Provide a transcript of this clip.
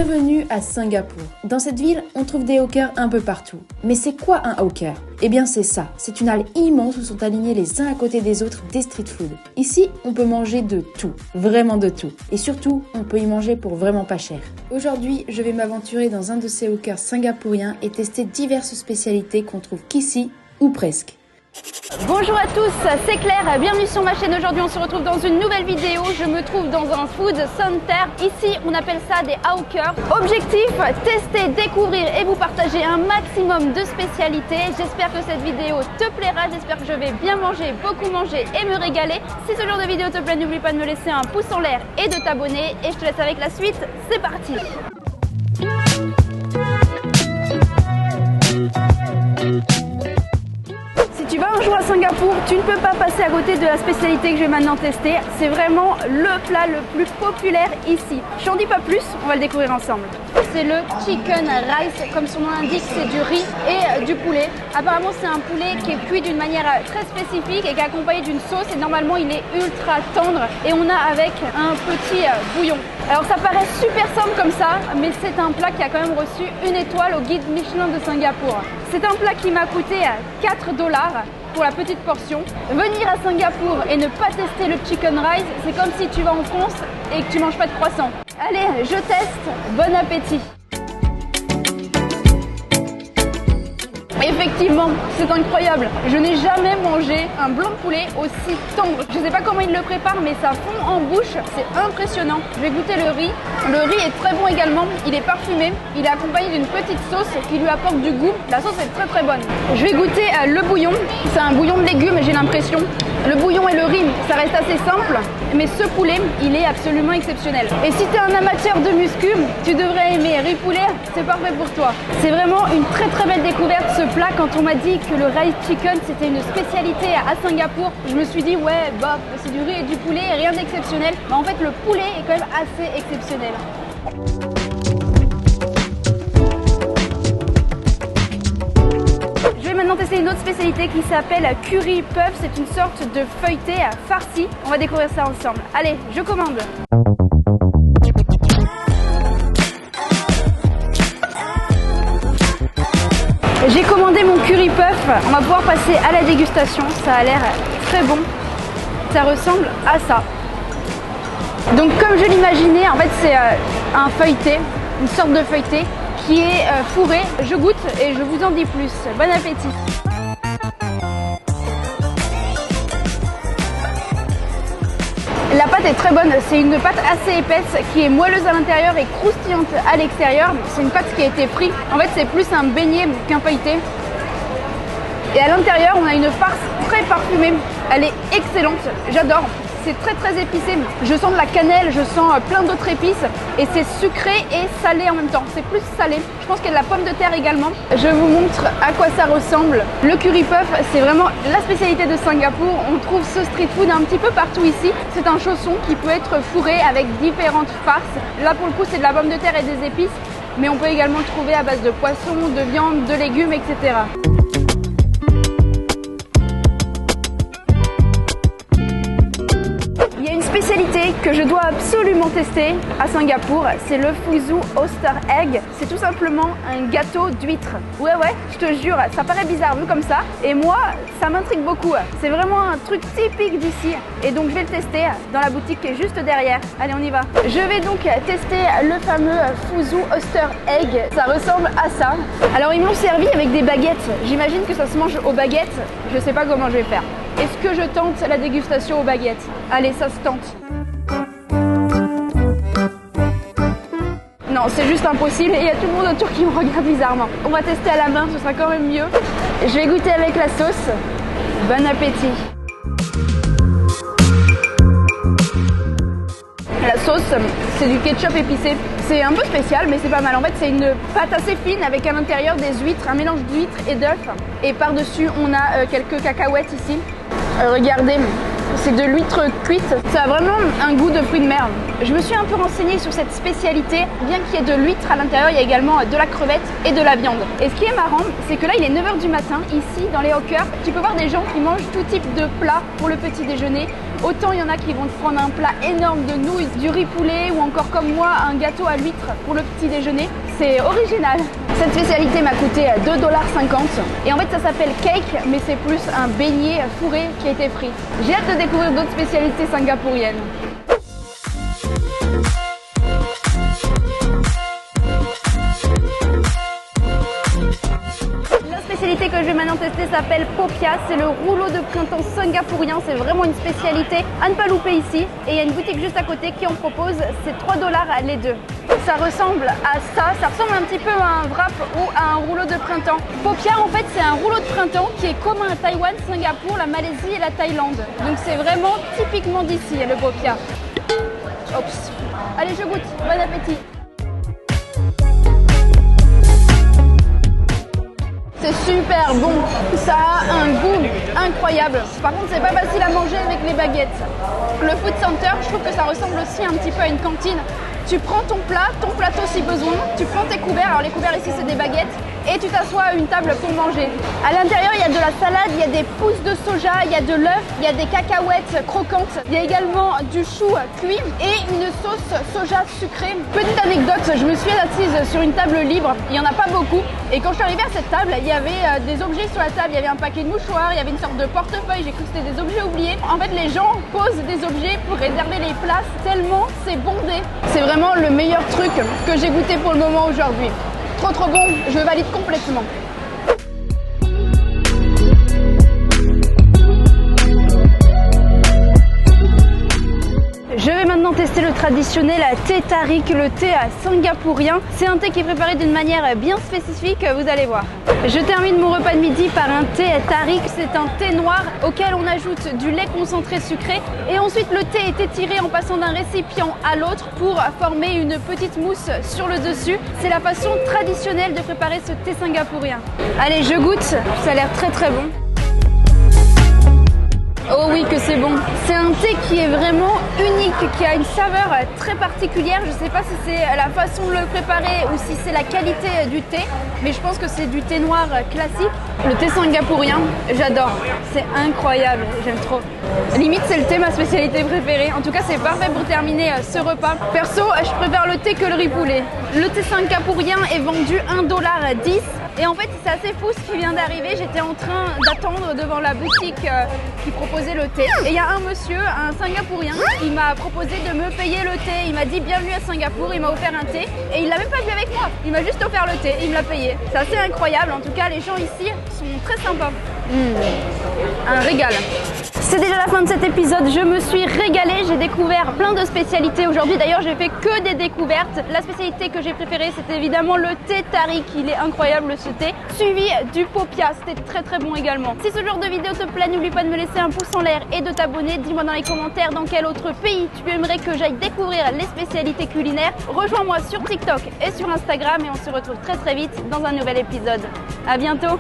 Bienvenue à Singapour. Dans cette ville, on trouve des hawkers un peu partout. Mais c'est quoi un hawker? Eh bien c'est ça, c'est une halle immense où sont alignés les uns à côté des autres des street food. Ici, on peut manger de tout, vraiment de tout. Et surtout, on peut y manger pour vraiment pas cher. Aujourd'hui, je vais m'aventurer dans un de ces hawkers singapouriens et tester diverses spécialités qu'on trouve qu'ici, ou presque. Bonjour à tous, c'est Claire, bienvenue sur ma chaîne. Aujourd'hui on se retrouve dans une nouvelle vidéo. Je me trouve dans un food center. Ici on appelle ça des hawkers. Objectif, tester, découvrir et vous partager un maximum de spécialités. J'espère que cette vidéo te plaira, j'espère que je vais bien manger, beaucoup manger et me régaler. Si ce genre de vidéo te plaît, n'oublie pas de me laisser un pouce en l'air et de t'abonner. Et je te laisse avec la suite, c'est parti. Si tu vas un jour à Singapour, tu ne peux pas passer à côté de la spécialité que je vais maintenant tester. C'est vraiment le plat le plus populaire ici. Je n'en dis pas plus, on va le découvrir ensemble. C'est le chicken rice, comme son nom l'indique, c'est du riz et du poulet. Apparemment c'est un poulet qui est cuit d'une manière très spécifique et qui est accompagné d'une sauce et normalement il est ultra tendre et on a avec un petit bouillon. Alors ça paraît super simple comme ça, mais c'est un plat qui a quand même reçu une étoile au guide Michelin de Singapour. C'est un plat qui m'a coûté 4 $ pour la petite portion. Venir à Singapour et ne pas tester le chicken rice, c'est comme si tu vas en France et que tu manges pas de croissant. Allez, je teste, bon appétit. Effectivement, c'est incroyable. Je n'ai jamais mangé un blanc de poulet aussi tendre. Je ne sais pas comment ils le préparent, mais ça fond en bouche. C'est impressionnant. Je vais goûter le riz. Le riz est très bon également. Il est parfumé. Il est accompagné d'une petite sauce qui lui apporte du goût. La sauce est très très bonne. Je vais goûter le bouillon. C'est un bouillon de légumes, j'ai l'impression. Le bouillon et le riz, ça reste assez simple. Mais ce poulet, il est absolument exceptionnel. Et si tu es un amateur de muscu, tu devrais aimer riz poulet. C'est parfait pour toi. C'est vraiment une très très belle découverte ce plat. Quand on m'a dit que le rice chicken c'était une spécialité à Singapour, je me suis dit ouais bah c'est du riz et du poulet, rien d'exceptionnel. Mais en fait le poulet est quand même assez exceptionnel. Je vais maintenant tester une autre spécialité qui s'appelle curry puff. C'est une sorte de feuilleté farci. On va découvrir ça ensemble. Allez, je commande. J'ai commandé mon curry puff, on va pouvoir passer à la dégustation, ça a l'air très bon, ça ressemble à ça. Donc comme je l'imaginais, en fait c'est un feuilleté, une sorte de feuilleté qui est fourré. Je goûte et je vous en dis plus. Bon appétit. La pâte est très bonne, c'est une pâte assez épaisse qui est moelleuse à l'intérieur et croustillante à l'extérieur. C'est une pâte qui a été frite. En fait, c'est plus un beignet qu'un feuilleté. Et à l'intérieur, on a une farce très parfumée. Elle est excellente, j'adore. C'est très très épicé. Je sens de la cannelle, je sens plein d'autres épices. Et c'est sucré et salé en même temps. C'est plus salé. Je pense qu'il y a de la pomme de terre également. Je vous montre à quoi ça ressemble. Le curry puff, c'est vraiment la spécialité de Singapour. On trouve ce street food un petit peu partout ici. C'est un chausson qui peut être fourré avec différentes farces. Là pour le coup, c'est de la pomme de terre et des épices. Mais on peut également le trouver à base de poisson, de viande, de légumes, etc. Spécialité que je dois absolument tester à Singapour, c'est le Fuzu Oyster Egg. C'est tout simplement un gâteau d'huître. Ouais, je te jure, ça paraît bizarre vu comme ça. Et moi, ça m'intrigue beaucoup. C'est vraiment un truc typique d'ici. Et donc je vais le tester dans la boutique qui est juste derrière. Allez, on y va. Je vais donc tester le fameux Fuzu Oyster Egg. Ça ressemble à ça. Alors ils m'ont servi avec des baguettes. J'imagine que ça se mange aux baguettes. Je sais pas comment je vais faire. Est-ce que je tente la dégustation aux baguettes? Allez, ça se tente. Non, c'est juste impossible et il y a tout le monde autour qui me regarde bizarrement. On va tester à la main, ce sera quand même mieux. Je vais goûter avec la sauce. Bon appétit. La sauce, c'est du ketchup épicé. C'est un peu spécial, mais c'est pas mal. En fait, c'est une pâte assez fine avec à l'intérieur des huîtres, un mélange d'huîtres et d'œufs. Et par-dessus, on a quelques cacahuètes ici. Regardez, c'est de l'huître cuite. Ça a vraiment un goût de fruits de mer. Je me suis un peu renseignée sur cette spécialité. Bien qu'il y ait de l'huître à l'intérieur, il y a également de la crevette et de la viande. Et ce qui est marrant, c'est que là, il est 9 h du matin. Ici, dans les hawkers, tu peux voir des gens qui mangent tout type de plats pour le petit déjeuner. Autant il y en a qui vont te prendre un plat énorme de nouilles, du riz poulet ou encore comme moi un gâteau à l'huître pour le petit déjeuner. C'est original. Cette spécialité m'a coûté 2,50 $. Et en fait ça s'appelle cake, mais c'est plus un beignet fourré qui a été frit. J'ai hâte de découvrir d'autres spécialités singapouriennes. La spécialité que je vais maintenant tester s'appelle Popia, c'est le rouleau de printemps singapourien, c'est vraiment une spécialité à ne pas louper ici. Et il y a une boutique juste à côté qui en propose, c'est 3 $ les deux. Ça ressemble à ça ressemble un petit peu à un wrap ou à un rouleau de printemps. Popia en fait c'est un rouleau de printemps qui est commun à Taïwan, Singapour, la Malaisie et la Thaïlande. Donc c'est vraiment typiquement d'ici le Popia. Oups. Allez je goûte, bon appétit. C'est super bon, ça a un goût incroyable. Par contre, c'est pas facile à manger avec les baguettes. Le food center, je trouve que ça ressemble aussi un petit peu à une cantine. Tu prends ton plat, ton plateau si besoin, tu prends tes couverts, alors les couverts ici c'est des baguettes, et tu t'assois à une table pour manger. À l'intérieur, il y a de la salade, il y a des pousses de soja, il y a de l'œuf, il y a des cacahuètes croquantes, il y a également du chou cuit et une sauce soja sucrée. Petite anecdote, je me suis assise sur une table libre, il n'y en a pas beaucoup, et quand je suis arrivée à cette table, il y avait des objets sur la table, il y avait un paquet de mouchoirs, il y avait une sorte de portefeuille, j'ai cru que c'était des objets oubliés. En fait, les gens posent des objets pour réserver les places tellement c'est bondé. C'est vraiment le meilleur truc que j'ai goûté pour le moment aujourd'hui. Trop bon, je valide complètement. Je vais maintenant tester le traditionnel thé tarik, le thé singapourien. C'est un thé qui est préparé d'une manière bien spécifique, vous allez voir. Je termine mon repas de midi par un thé tarik. C'est un thé noir auquel on ajoute du lait concentré sucré. Et ensuite le thé est étiré en passant d'un récipient à l'autre pour former une petite mousse sur le dessus. C'est la façon traditionnelle de préparer ce thé singapourien. Allez, je goûte, ça a l'air très bon. Oh oui que c'est bon. C'est un thé qui est vraiment unique, qui a une saveur très particulière. Je ne sais pas si c'est la façon de le préparer ou si c'est la qualité du thé, mais je pense que c'est du thé noir classique. Le thé singapourien, j'adore. C'est incroyable, j'aime trop. Limite c'est le thé ma spécialité préférée. En tout cas c'est parfait pour terminer ce repas. Perso, je préfère le thé que le riz poulet. Le thé singapourien est vendu 1,10 $. Et en fait, c'est assez fou ce qui vient d'arriver. J'étais en train d'attendre devant la boutique qui proposait le thé. Et il y a un monsieur, un Singapourien, qui m'a proposé de me payer le thé. Il m'a dit bienvenue à Singapour, il m'a offert un thé. Et il l'a même pas vu avec moi. Il m'a juste offert le thé, il me l'a payé. C'est assez incroyable. En tout cas, les gens ici sont très sympas. Un régal. C'est déjà la fin de cet épisode, je me suis régalée, j'ai découvert plein de spécialités aujourd'hui. D'ailleurs, j'ai fait que des découvertes. La spécialité que j'ai préférée, c'était évidemment le thé tarik. Il est incroyable ce thé. Suivi du popia, c'était très bon également. Si ce genre de vidéo te plaît, n'oublie pas de me laisser un pouce en l'air et de t'abonner. Dis-moi dans les commentaires dans quel autre pays tu aimerais que j'aille découvrir les spécialités culinaires. Rejoins-moi sur TikTok et sur Instagram et on se retrouve très vite dans un nouvel épisode. À bientôt.